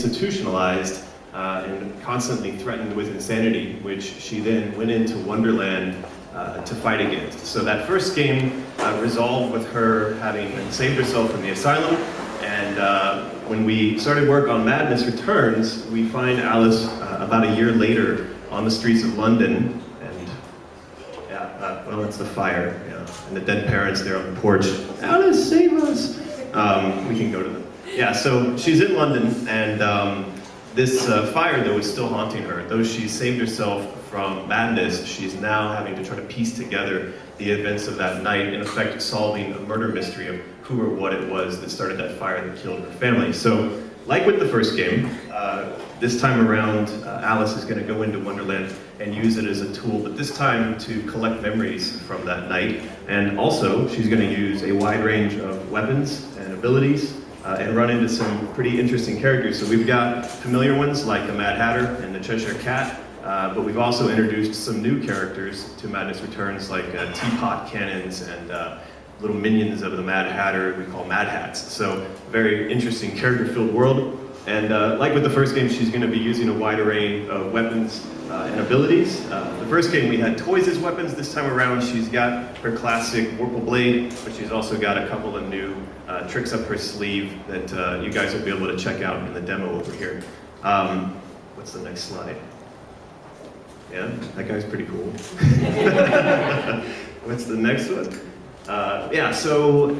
institutionalized and constantly threatened with insanity, which she then went into Wonderland to fight against. So that first game resolved with her having saved herself from the asylum, and when we started work on Madness Returns, we find Alice about a year later on the streets of London, and well, it's the fire, and the dead parents there on the porch. Alice, save us! We can go to them. Yeah, so she's in London, and this fire, though, is still haunting her. Though she's saved herself from madness, she's now having to try to piece together the events of that night, in effect solving a murder mystery of who or what it was that started that fire that killed her family. So, like with the first game, this time around, Alice is going to go into Wonderland and use it as a tool, but this time to collect memories from that night. And also, she's going to use a wide range of weapons and abilities and run into some pretty interesting characters. So we've got familiar ones like the Mad Hatter and the Cheshire Cat, but we've also introduced some new characters to Madness Returns, like teapot cannons and little minions of the Mad Hatter we call Mad Hats. So very interesting character-filled world. And like with the first game, she's going to be using a wide array of weapons and abilities. The first game we had toys as weapons. This time around she's got her classic Warple Blade, but she's also got a couple of new tricks up her sleeve that you guys will be able to check out in the demo over here. What's the next slide? Yeah, that guy's pretty cool. What's the next one? Yeah, so,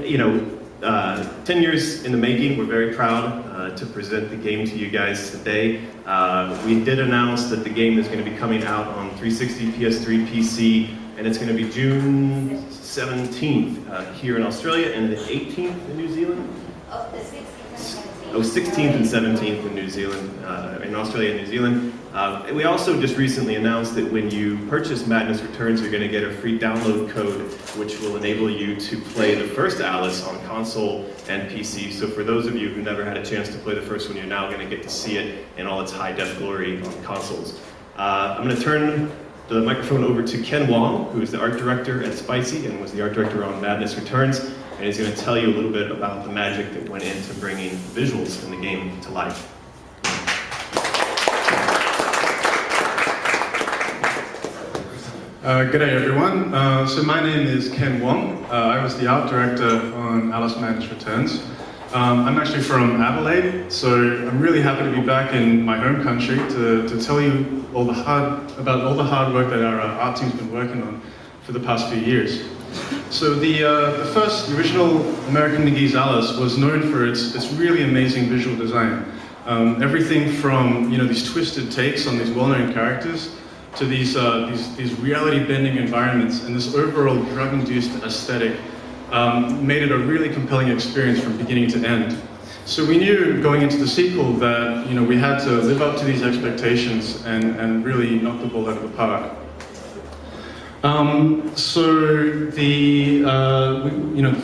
10 years in the making. We're very proud to present the game to you guys today. We did announce that the game is going to be coming out on 360, PS3, PC, and it's going to be June 17th here in Australia and the 18th in New Zealand. Oh, the 16th and 17th. Oh, 16th and 17th in New Zealand, in Australia and New Zealand. We also just recently announced that when you purchase Madness Returns, you're going to get a free download code, which will enable you to play the first Alice on console and PC. So for those of you who never had a chance to play the first one, you're now going to get to see it in all its high-def glory on consoles. I'm going to turn the microphone over to Ken Wong, who is the art director at Spicy and was the art director on Madness Returns, and he's going to tell you a little bit about the magic that went into bringing visuals in the game to life. G'day everyone. So my name is Ken Wong. I was the art director on Alice Madness Returns. I'm actually from Adelaide, so I'm really happy to be back in my home country to tell you about all the hard work that our art team's been working on for the past few years. So the original American McGee's Alice was known for its really amazing visual design. Everything from these twisted takes on these well-known characters to these reality-bending environments, and this overall drug-induced aesthetic made it a really compelling experience from beginning to end. So we knew going into the sequel that we had to live up to these expectations and really knock the ball out of the park. So the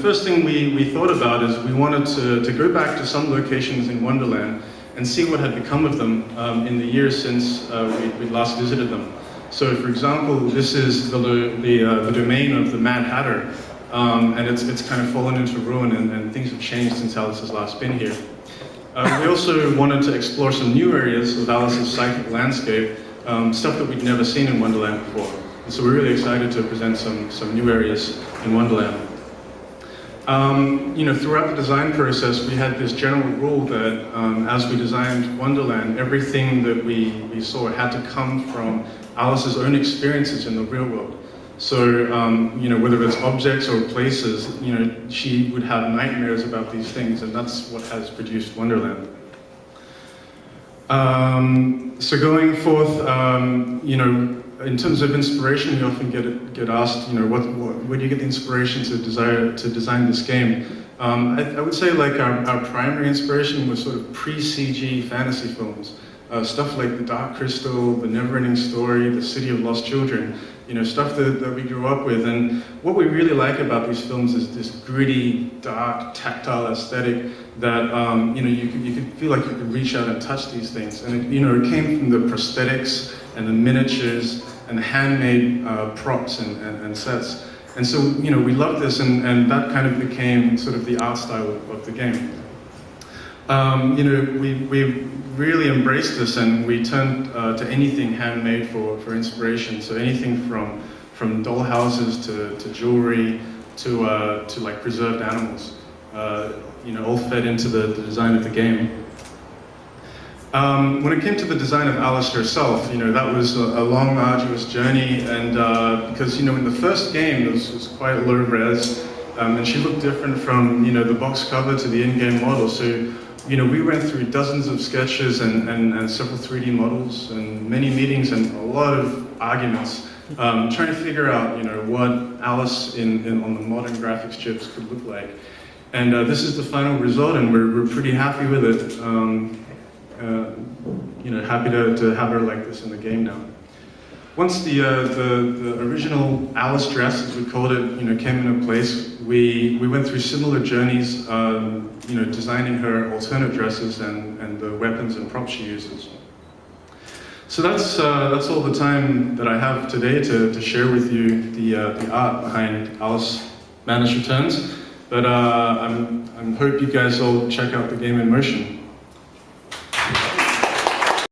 first thing we thought about is we wanted to go back to some locations in Wonderland and see what had become of them in the years since we last visited them. So, for example, this is the domain of the Mad Hatter, and it's kind of fallen into ruin, and things have changed since Alice has last been here. We also wanted to explore some new areas of Alice's psychic landscape, stuff that we'd never seen in Wonderland before. And so we're really excited to present some new areas in Wonderland. Throughout the design process, we had this general rule that as we designed Wonderland, everything that we saw had to come from Alice's own experiences in the real world. So, whether it's objects or places, she would have nightmares about these things, and that's what has produced Wonderland. So going forth, in terms of inspiration, we often get asked, where do you get the inspiration to design this game? I would say like our primary inspiration was sort of pre-CG fantasy films. Stuff like The Dark Crystal, The Neverending Story, The City of Lost Children, stuff that we grew up with. And what we really like about these films is this gritty, dark, tactile aesthetic that you could feel like you could reach out and touch these things. And it came from the prosthetics and the miniatures and the handmade props and sets. And so we loved this, and that kind of became sort of the art style of the game. We really embraced this, and we turned to anything handmade for inspiration. So anything from doll houses to jewelry to like preserved animals, all fed into the design of the game. When it came to the design of Alice herself, that was a long, arduous journey, and because in the first game it was quite low res, and she looked different from the box cover to the in-game model. So we went through dozens of sketches and several 3D models and many meetings and a lot of arguments, trying to figure out what Alice on the modern graphics chips could look like. And this is the final result, and we're pretty happy with it. Happy to have her like this in the game now. Once the original Alice dress, as we called it, came into place, we went through similar journeys, designing her alternate dresses and the weapons and props she uses. So that's all the time that I have today to share with you the art behind Alice Madness Returns. But I hope you guys all check out the game in motion.